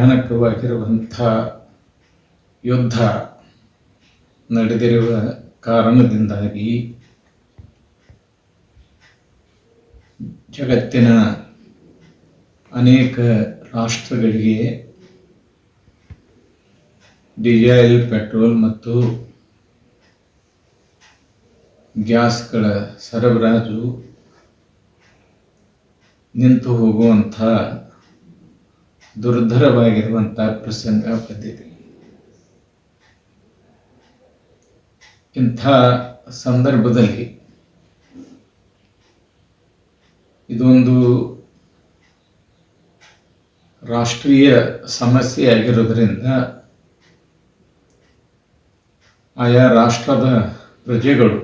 ಭಯಾನಕವಾಗಿರುವಂಥ ಯುದ್ಧ ನಡೆದಿರುವ ಕಾರಣದಿಂದಾಗಿ ಜಗತ್ತಿನ ಅನೇಕ ರಾಷ್ಟ್ರಗಳಿಗೆ ಡೀಸೆಲ್, ಪೆಟ್ರೋಲ್ ಮತ್ತು ಗ್ಯಾಸ್ಗಳ ಸರಬರಾಜು ನಿಂತು ಹೋಗುವಂಥ ದುರ್ಧರವಾಗಿರುವಂಥ ಪ್ರಸಂಗ ಬಂದಿದೆ. ಇಂಥ ಸಂದರ್ಭದಲ್ಲಿ ಇದೊಂದು ರಾಷ್ಟ್ರೀಯ ಸಮಸ್ಯೆ ಆಗಿರೋದ್ರಿಂದ ಆಯಾ ರಾಷ್ಟ್ರದ ಪ್ರಜೆಗಳು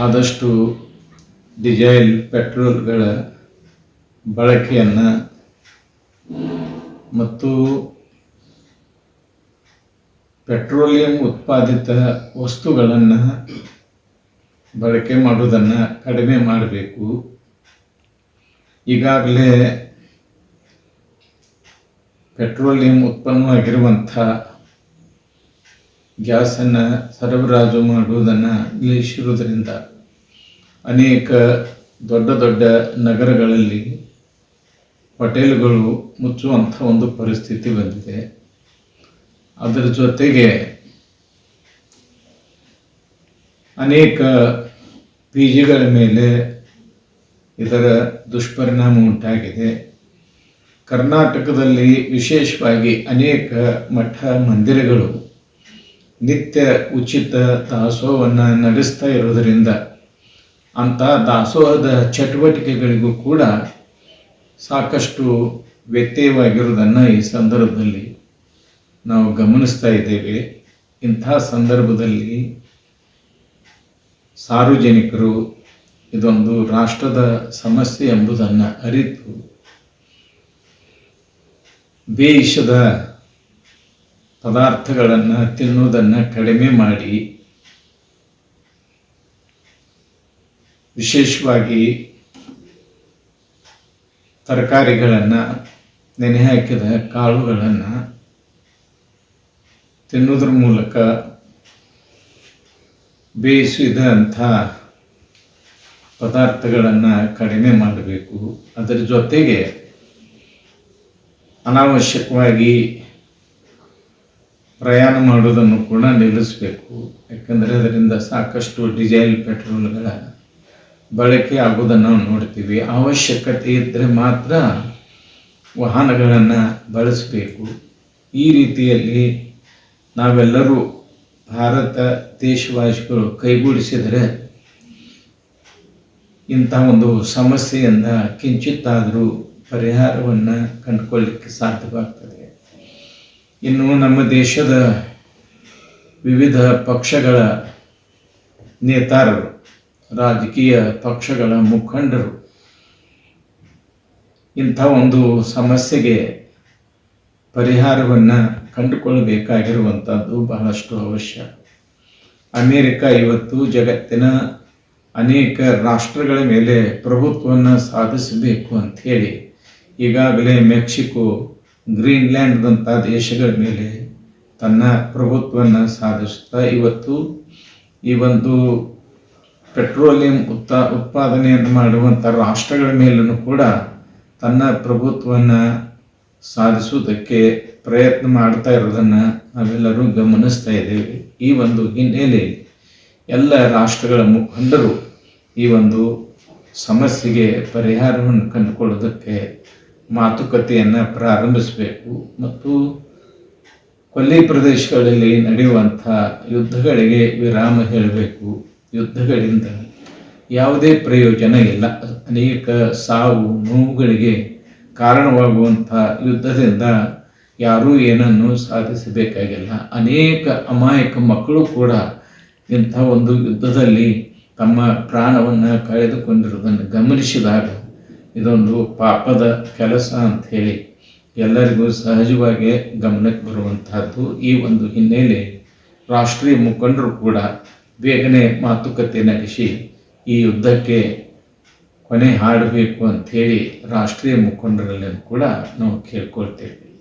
ಆದಷ್ಟು ಡೀಸೆಲ್, ಪೆಟ್ರೋಲ್ಗಳ ಬಳಕೆಯನ್ನು ಮತ್ತು ಪೆಟ್ರೋಲಿಯಂ ಉತ್ಪಾದಿತ ವಸ್ತುಗಳನ್ನು ಬಳಕೆ ಮಾಡುವುದನ್ನು ಕಡಿಮೆ ಮಾಡಬೇಕು. ಈಗಾಗಲೇ ಪೆಟ್ರೋಲಿಯಂ ಉತ್ಪನ್ನವಾಗಿರುವಂಥ ಗ್ಯಾಸನ್ನು ಸರಬರಾಜು ಮಾಡುವುದನ್ನು ನಿಲ್ಲಿಸಿರುವುದರಿಂದ ಅನೇಕ ದೊಡ್ಡ ದೊಡ್ಡ ನಗರಗಳಲ್ಲಿ ಹೋಟೆಲ್ಗಳು ಮುಚ್ಚುವಂಥ ಒಂದು ಪರಿಸ್ಥಿತಿ ಬಂದಿದೆ. ಅದರ ಜೊತೆಗೆ ಅನೇಕ ಪಿಜಿಗಳ ಮೇಲೆ ಇದರ ದುಷ್ಪರಿಣಾಮ ಉಂಟಾಗಿದೆ. ಕರ್ನಾಟಕದಲ್ಲಿ ವಿಶೇಷವಾಗಿ ಅನೇಕ ಮಠ ಮಂದಿರಗಳು ನಿತ್ಯ ಉಚಿತ ದಾಸೋಹವನ್ನು ನಡೆಸ್ತಾ ಇರೋದರಿಂದ ಅಂಥ ದಾಸೋಹದ ಚಟುವಟಿಕೆಗಳಿಗೂ ಕೂಡ ಸಾಕಷ್ಟು ವ್ಯತ್ಯಯವಾಗಿರುವುದನ್ನು ಈ ಸಂದರ್ಭದಲ್ಲಿ ನಾವು ಗಮನಿಸ್ತಾ ಇದ್ದೇವೆ. ಇಂಥ ಸಂದರ್ಭದಲ್ಲಿ ಸಾರ್ವಜನಿಕರು ಇದೊಂದು ರಾಷ್ಟ್ರದ ಸಮಸ್ಯೆ ಎಂಬುದನ್ನು ಅರಿತು ಬೇಯಿಸಿದ ಪದಾರ್ಥಗಳನ್ನು ತಿನ್ನುವುದನ್ನು ಕಡಿಮೆ ಮಾಡಿ, ವಿಶೇಷವಾಗಿ ತರಕಾರಿಗಳನ್ನು, ನೆನೆ ಹಾಕಿದ ಕಾಳುಗಳನ್ನು ತಿನ್ನುವುದರ ಮೂಲಕ ಬೇಯಿಸಿದಂಥ ಪದಾರ್ಥಗಳನ್ನು ಕಡಿಮೆ ಮಾಡಬೇಕು. ಅದರ ಜೊತೆಗೆ ಅನಾವಶ್ಯಕವಾಗಿ ಪ್ರಯಾಣ ಮಾಡುವುದನ್ನು ಕೂಡ ನಿಲ್ಲಿಸಬೇಕು. ಯಾಕಂದರೆ ಅದರಿಂದ ಸಾಕಷ್ಟು ಡೀಸೆಲ್, ಪೆಟ್ರೋಲ್ಗಳ ಬಳಕೆ ಆಗುವುದನ್ನು ನಾವು ನೋಡ್ತೀವಿ. ಅವಶ್ಯಕತೆ ಇದ್ದರೆ ಮಾತ್ರ ವಾಹನಗಳನ್ನು ಬಳಸಬೇಕು. ಈ ರೀತಿಯಲ್ಲಿ ನಾವೆಲ್ಲರೂ ಭಾರತ ದೇಶವಾಸಿಗಳು ಕೈಗೂಡಿಸಿದರೆ ಇಂಥ ಒಂದು ಸಮಸ್ಯೆಯಿಂದ ಕಿಂಚಿತ್ತಾದರೂ ಪರಿಹಾರವನ್ನು ಕಂಡುಕೊಳ್ಳಲಿಕ್ಕೆ ಸಾಧ್ಯವಾಗ್ತದೆ. ಇನ್ನು ನಮ್ಮ ದೇಶದ ವಿವಿಧ ಪಕ್ಷಗಳ ನೇತಾರರು, ರಾಜಕೀಯ ಪಕ್ಷಗಳ ಮುಖಂಡರು ಇಂಥ ಒಂದು ಸಮಸ್ಯೆಗೆ ಪರಿಹಾರವನ್ನು ಕಂಡುಕೊಳ್ಳಬೇಕಾಗಿರುವಂಥದ್ದು ಬಹಳಷ್ಟು ಅವಶ್ಯ. ಅಮೇರಿಕ ಇವತ್ತು ಜಗತ್ತಿನ ಅನೇಕ ರಾಷ್ಟ್ರಗಳ ಮೇಲೆ ಪ್ರಭುತ್ವವನ್ನು ಸಾಧಿಸಬೇಕು ಅಂಥೇಳಿ ಈಗಾಗಲೇ ಮೆಕ್ಸಿಕೋ, ಗ್ರೀನ್ಲ್ಯಾಂಡ್ದಂಥ ದೇಶಗಳ ಮೇಲೆ ತನ್ನ ಪ್ರಭುತ್ವವನ್ನು ಸಾಧಿಸುತ್ತಾ ಇವತ್ತು ಈ ಒಂದು ಪೆಟ್ರೋಲಿಯಂ ಉತ್ಪಾದನೆಯನ್ನು ಮಾಡುವಂಥ ರಾಷ್ಟ್ರಗಳ ಮೇಲೂ ಕೂಡ ತನ್ನ ಪ್ರಭುತ್ವವನ್ನು ಸಾಧಿಸುವುದಕ್ಕೆ ಪ್ರಯತ್ನ ಮಾಡ್ತಾ ಇರೋದನ್ನು ನಾವೆಲ್ಲರೂ ಗಮನಿಸ್ತಾ ಇದ್ದೇವೆ. ಈ ಒಂದು ಹಿನ್ನೆಲೆಯಲ್ಲಿ ಎಲ್ಲ ರಾಷ್ಟ್ರಗಳ ಮುಖಂಡರು ಈ ಒಂದು ಸಮಸ್ಯೆಗೆ ಪರಿಹಾರವನ್ನು ಕಂಡುಕೊಳ್ಳೋದಕ್ಕೆ ಮಾತುಕತೆಯನ್ನು ಪ್ರಾರಂಭಿಸಬೇಕು ಮತ್ತು ಕೊಲ್ಲಿ ಪ್ರದೇಶಗಳಲ್ಲಿ ನಡೆಯುವಂಥ ಯುದ್ಧಗಳಿಗೆ ವಿರಾಮ ಹೇಳಬೇಕು. ಯುದ್ಧಗಳಿಂದ ಯಾವುದೇ ಪ್ರಯೋಜನ ಇಲ್ಲ. ಅನೇಕ ಸಾವು ನೋವುಗಳಿಗೆ ಕಾರಣವಾಗುವಂಥ ಯುದ್ಧದಿಂದ ಯಾರೂ ಏನನ್ನು ಸಾಧಿಸಬೇಕಾಗಿಲ್ಲ. ಅನೇಕ ಅಮಾಯಕ ಮಕ್ಕಳು ಕೂಡ ಇಂಥ ಒಂದು ಯುದ್ಧದಲ್ಲಿ ತಮ್ಮ ಪ್ರಾಣವನ್ನು ಕಳೆದುಕೊಂಡಿರುವುದನ್ನು ಗಮನಿಸಿದಾಗ ಇದೊಂದು ಪಾಪದ ಕೆಲಸ ಅಂಥೇಳಿ ಎಲ್ಲರಿಗೂ ಸಹಜವಾಗಿ ಗಮನಕ್ಕೆ ಬರುವಂತಹದ್ದು. ಈ ಒಂದು ಹಿನ್ನೆಲೆ ರಾಷ್ಟ್ರೀಯ ಮುಖಂಡರು ಕೂಡ ಬೇಗನೆ ಮಾತುಕತೆ ನಡೆಸಿ ಈ ಯುದ್ಧಕ್ಕೆ ಕೊನೆ ಹಾಡಬೇಕು ಅಂಥೇಳಿ ರಾಷ್ಟ್ರೀಯ ಮುಖಂಡರಲ್ಲಿ ಕೂಡ ನಾವು ಕೇಳ್ಕೊಳ್ತೇವೆ.